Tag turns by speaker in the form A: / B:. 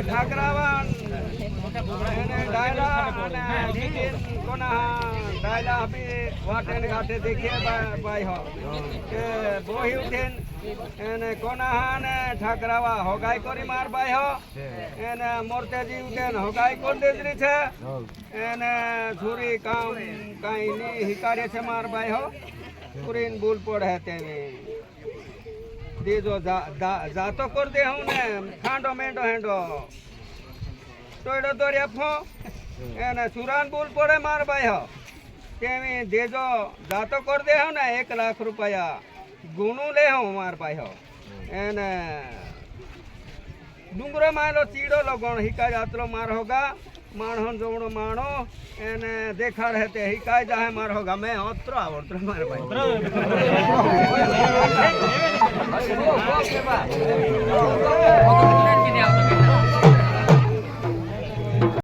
A: ઠાકરાવાન એને ડાયલા અને નીતિન કોના ડાયલા બી વાટેન ગાતે દેખીએ ભાઈ હો કે બોહી ઉઠીન એને કોના ને ઠાકરાવા હોગાઈ કરી માર ભાઈ હો એને મોરતેજી ઉઠેન હોગાઈ કોણ દેજરી છે એને છોરી કામ કાઈ ની હિકારે છે માર ભાઈ હો પૂરીન ભૂલ પડે તેની દેજો જાતો કર દે હું ને ખાંડો મેંડો હેંડો ટોયડો તો રેફો એને સુરાન ભૂલ પડે માર ભાઈ હો તેવી દેજો જાતો કર દે હું ને 1 લાખ રૂપિયા ગુણું લે હું માર ભાઈ હો એને ડુંગરો માયલો ચીડો લગણ હિકાય આતલો માર હોગા માણો જોવણો માણો એને દેખાડ હે તે હિકાય જાહે માર હોગા મેં ઓત્રો આવડતો માર ભાઈ